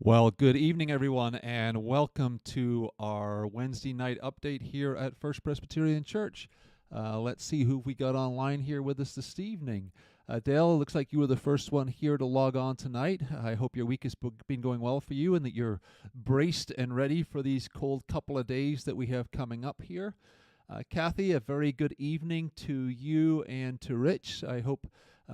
Well, good evening, everyone, and welcome to our Wednesday night update here at First Presbyterian Church. Let's see who we got online here with us this evening. Dale, looks like you were the first one here to log on tonight. I hope your week has been going well for you and that you're braced and ready for these cold couple of days that we have coming up here. Kathy, a very good evening to you and to Rich. I hope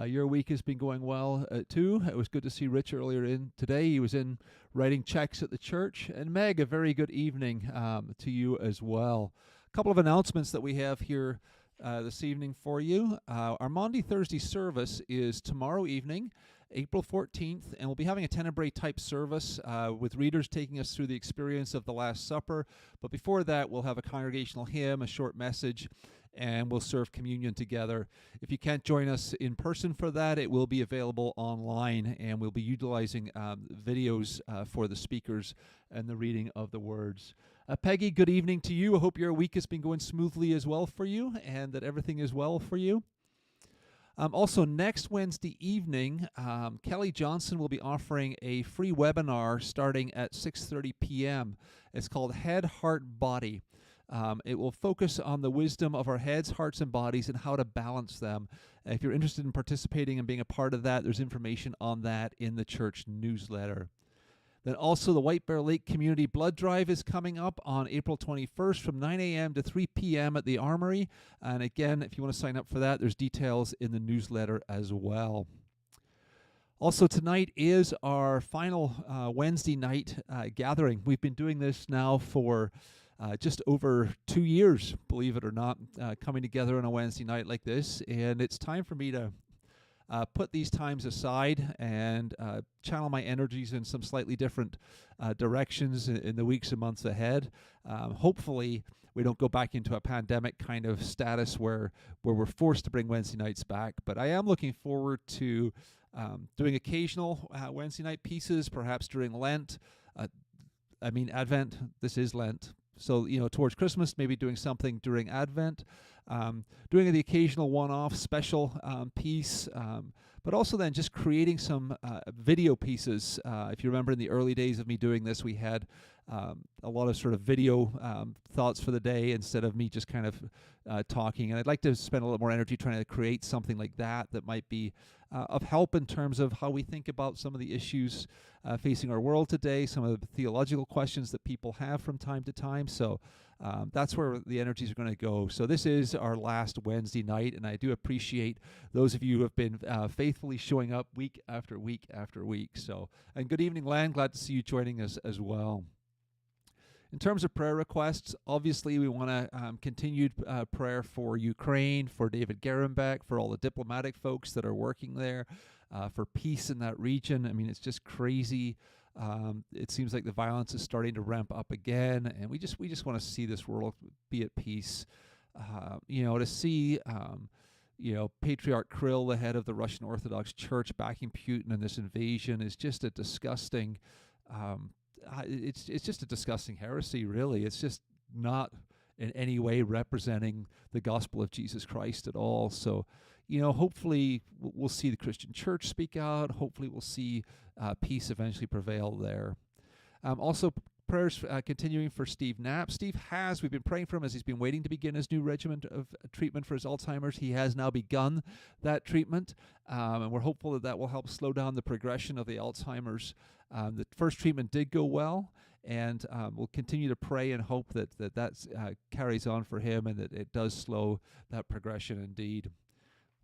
your week has been going well too. It was good to see Rich earlier in today. He was in writing checks at the church. And Meg, a very good evening to you as well. A couple of announcements that we have here this evening for you. Our Maundy Thursday service is tomorrow evening, April 14th, and we'll be having a Tenebrae type service with readers taking us through the experience of the Last Supper. But before that, we'll have a congregational hymn, a short message, and we'll serve communion together. If you can't join us in person for that, it will be available online, and we'll be utilizing videos for the speakers and the reading of the words. Peggy, good evening to you. I hope your week has been going smoothly as well for you and that everything is well for you. Also, next Wednesday evening, Kelly Johnson will be offering a free webinar starting at 6:30 p.m. It's called Head, Heart, Body. It will focus on the wisdom of our heads, hearts, and bodies and how to balance them. If you're interested in participating and being a part of that, there's information on that in the church newsletter. Then also the White Bear Lake Community Blood Drive is coming up on April 21st from 9 a.m. to 3 p.m. at the Armory. And again, if you want to sign up for that, there's details in the newsletter as well. Also, tonight is our final Wednesday night gathering. We've been doing this now for just over 2 years, believe it or not, coming together on a Wednesday night like this. And it's time for me to put these times aside and channel my energies in some slightly different directions in the weeks and months ahead. Hopefully, we don't go back into a pandemic kind of status where we're forced to bring Wednesday nights back. But I am looking forward to doing occasional Wednesday night pieces, perhaps during Lent. Advent. This is Lent. So, towards Christmas, maybe doing something during Advent, doing the occasional one-off special piece, but also then just creating some video pieces. If you remember in the early days of me doing this, we had a lot of sort of video thoughts for the day instead of me just kind of talking. And I'd like to spend a little more energy trying to create something like that might be of help in terms of how we think about some of the issues facing our world today, some of the theological questions that people have from time to time. So that's where the energies are going to go. So this is our last Wednesday night, and I do appreciate those of you who have been faithfully showing up week after week after week. So, and good evening, Lan. Glad to see you joining us as well. In terms of prayer requests, obviously we want to continued prayer for Ukraine, for David Gerenbeck, for all the diplomatic folks that are working there, for peace in that region. I mean, it's just crazy. It seems like the violence is starting to ramp up again, and we just want to see this world be at peace. To see Patriarch Kirill, the head of the Russian Orthodox Church, backing Putin in this invasion is just a disgusting. It's just a disgusting heresy, really. It's just not in any way representing the gospel of Jesus Christ at all. So, hopefully we'll see the Christian church speak out. Hopefully we'll see peace eventually prevail there. Also, prayers continuing for Steve Knapp. We've been praying for him as he's been waiting to begin his new regimen of treatment for his Alzheimer's. He has now begun that treatment, and we're hopeful that will help slow down the progression of the Alzheimer's. The first treatment did go well, and we'll continue to pray and hope that carries on for him and that it does slow that progression indeed.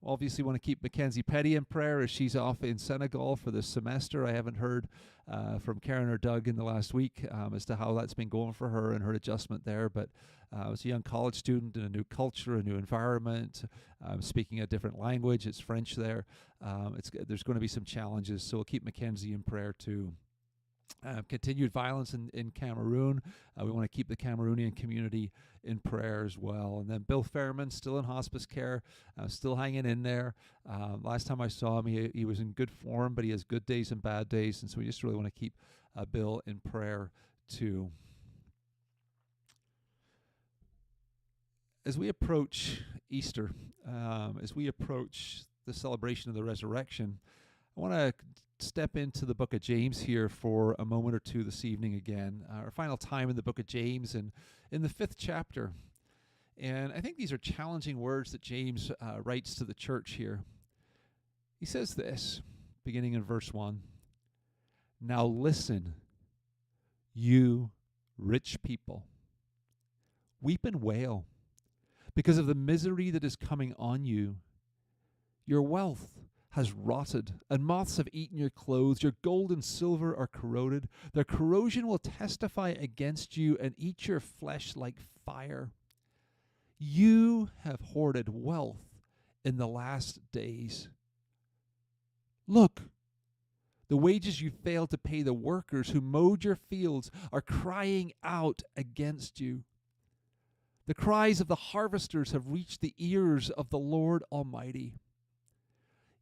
Obviously want to keep Mackenzie Petty in prayer as she's off in Senegal for this semester. I haven't heard from Karen or Doug in the last week as to how that's been going for her and her adjustment there. But as a young college student in a new culture, a new environment, speaking a different language, it's French there. There's going to be some challenges, so we'll keep Mackenzie in prayer too. Continued violence in Cameroon. We want to keep the Cameroonian community in prayer as well. And then Bill Fairman, still in hospice care, still hanging in there. Last time I saw him, he was in good form, but he has good days and bad days. And so we just really want to keep Bill in prayer too. As we approach Easter, as we approach the celebration of the resurrection, I want to step into the book of James here for a moment or two this evening again. Our final time in the book of James and in the 5th chapter. And I think these are challenging words that James writes to the church here. He says this, beginning in verse 1. Now listen, you rich people. Weep and wail because of the misery that is coming on you. Your wealth has rotted, and moths have eaten your clothes. Your gold and silver are corroded. Their corrosion will testify against you and eat your flesh like fire. You have hoarded wealth in the last days. Look, the wages you failed to pay the workers who mowed your fields are crying out against you. The cries of the harvesters have reached the ears of the Lord Almighty.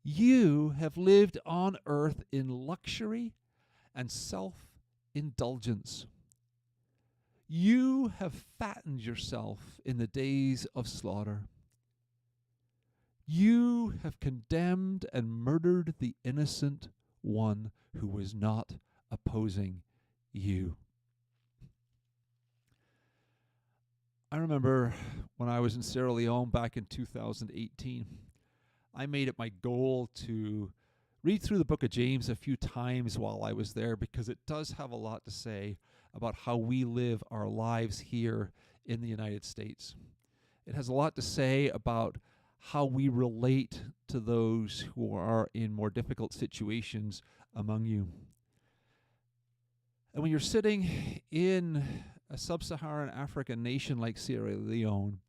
You have lived on earth in luxury and self-indulgence. You have fattened yourself in the days of slaughter. You have condemned and murdered the innocent one who was not opposing you. I remember when I was in Sierra Leone back in 2018, I made it my goal to read through the book of James a few times while I was there because it does have a lot to say about how we live our lives here in the United States. It has a lot to say about how we relate to those who are in more difficult situations among you. And when you're sitting in a sub-Saharan African nation like Sierra Leone,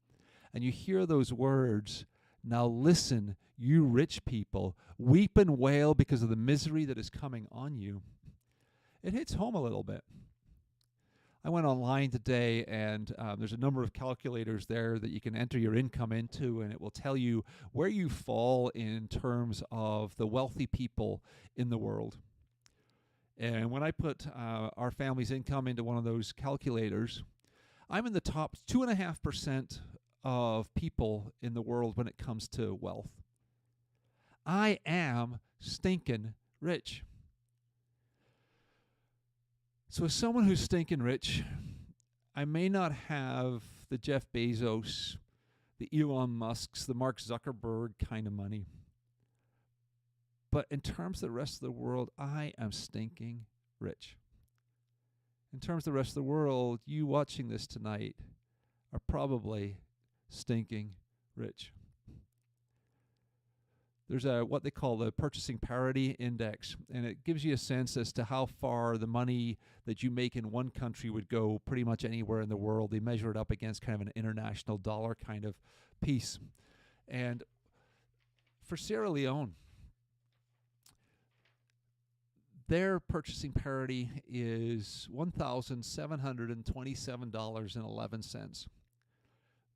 and you hear those words, now listen, you rich people, weep and wail because of the misery that is coming on you, it hits home a little bit. I went online today, and there's a number of calculators there that you can enter your income into, and it will tell you where you fall in terms of the wealthy people in the world. And when I put our family's income into one of those calculators, I'm in the top 2.5% of people in the world when it comes to wealth. I am stinking rich. So as someone who's stinking rich, I may not have the Jeff Bezos, the Elon Musks, the Mark Zuckerberg kind of money. But in terms of the rest of the world, I am stinking rich. In terms of the rest of the world, you watching this tonight are probably stinking rich. There's what they call the purchasing parity index, and it gives you a sense as to how far the money that you make in one country would go pretty much anywhere in the world. They measure it up against kind of an international dollar kind of piece. And for Sierra Leone, their purchasing parity is $1,727.11.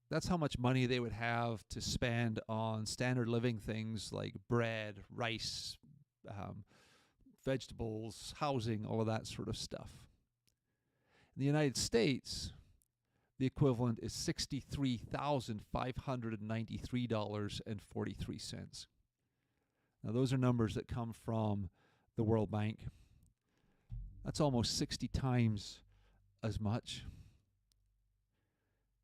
That's how much money they would have to spend on standard living things like bread, rice, vegetables, housing, all of that sort of stuff. In the United States, the equivalent is $63,593.43. Now, those are numbers that come from the World Bank. That's almost 60 times as much.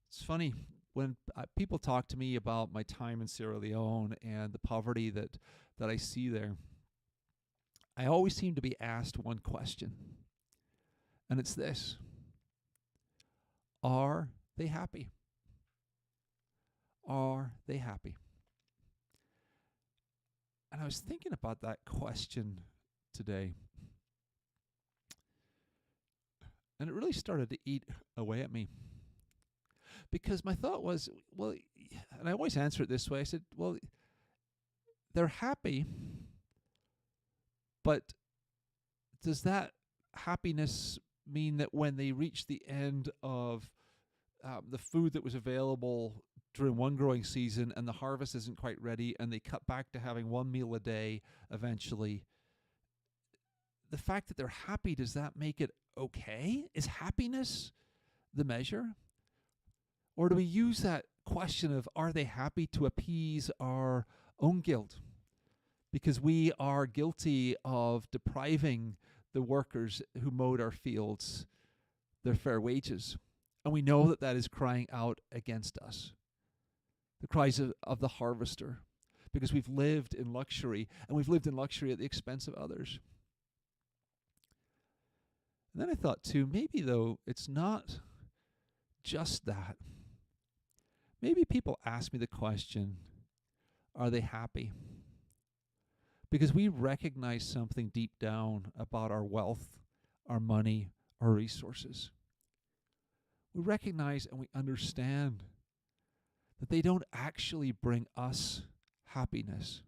It's funny. When people talk to me about my time in Sierra Leone and the poverty that I see there, I always seem to be asked one question, and it's this: are they happy? Are they happy? And I was thinking about that question today, and it really started to eat away at me. Because my thought was, well, and I always answer it this way. I said, well, they're happy, but does that happiness mean that when they reach the end of the food that was available during one growing season and the harvest isn't quite ready and they cut back to having one meal a day eventually, the fact that they're happy, does that make it okay? Is happiness the measure? Or do we use that question of are they happy to appease our own guilt? because we are guilty of depriving the workers who mowed our fields their fair wages. And we know that that is crying out against us. The cries of the harvester, because we've lived in luxury, and we've lived in luxury at the expense of others. And then I thought, too, maybe, though, it's not just that. Maybe people ask me the question, are they happy? Because we recognize something deep down about our wealth, our money, our resources. We recognize and we understand that they don't actually bring us happiness.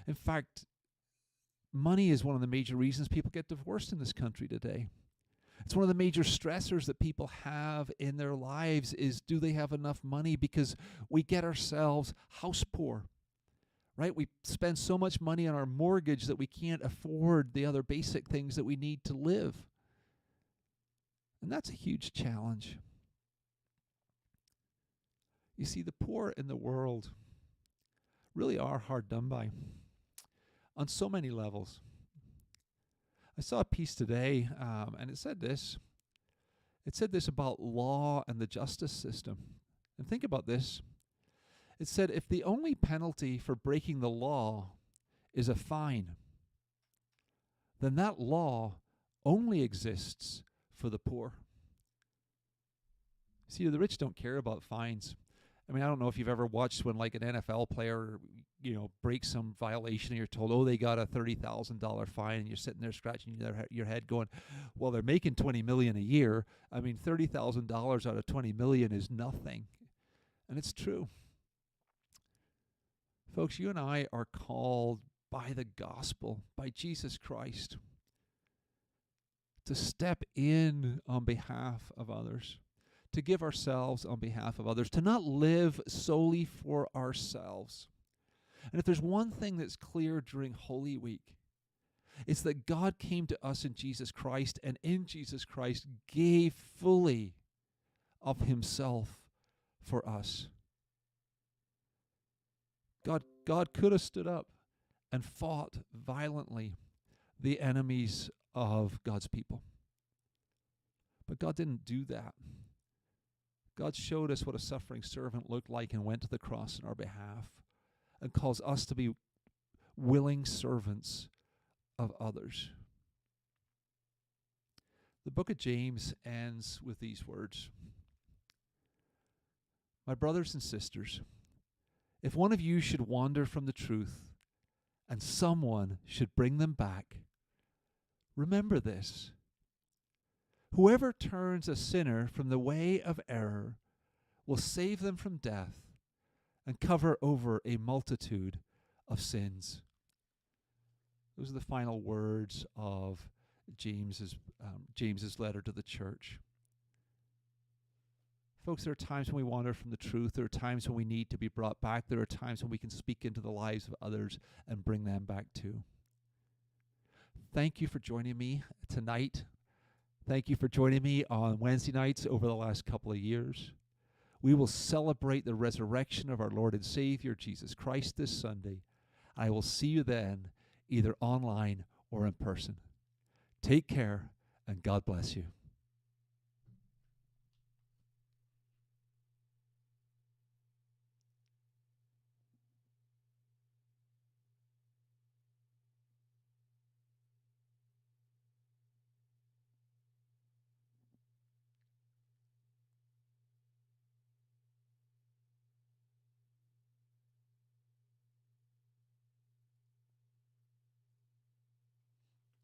In fact, money is one of the major reasons people get divorced in this country today. It's one of the major stressors that people have in their lives is, do they have enough money? Because we get ourselves house poor, right? We spend so much money on our mortgage that we can't afford the other basic things that we need to live. And that's a huge challenge. You see, the poor in the world really are hard done by on so many levels. I saw a piece today, and it said this. It said this about law and the justice system. And think about this. It said, if the only penalty for breaking the law is a fine, then that law only exists for the poor. See, the rich don't care about fines. I mean, I don't know if you've ever watched when like an NFL player, breaks some violation and you're told, oh, they got a $30,000 fine, and you're sitting there scratching your head going, well, they're making $20 million a year. I mean, $30,000 out of $20 million is nothing. And it's true. Folks, you and I are called by the gospel, by Jesus Christ, to step in on behalf of others, to give ourselves on behalf of others, to not live solely for ourselves. And if there's one thing that's clear during Holy Week, it's that God came to us in Jesus Christ, and in Jesus Christ gave fully of himself for us. God could have stood up and fought violently the enemies of God's people. But God didn't do that. God showed us what a suffering servant looked like and went to the cross on our behalf and calls us to be willing servants of others. The book of James ends with these words. My brothers and sisters, if one of you should wander from the truth and someone should bring them back, remember this. Whoever turns a sinner from the way of error will save them from death and cover over a multitude of sins. Those are the final words of James's letter to the church. Folks, there are times when we wander from the truth. There are times when we need to be brought back. There are times when we can speak into the lives of others and bring them back too. Thank you for joining me tonight. Thank you for joining me on Wednesday nights over the last couple of years. We will celebrate the resurrection of our Lord and Savior, Jesus Christ, this Sunday. I will see you then, either online or in person. Take care, and God bless you.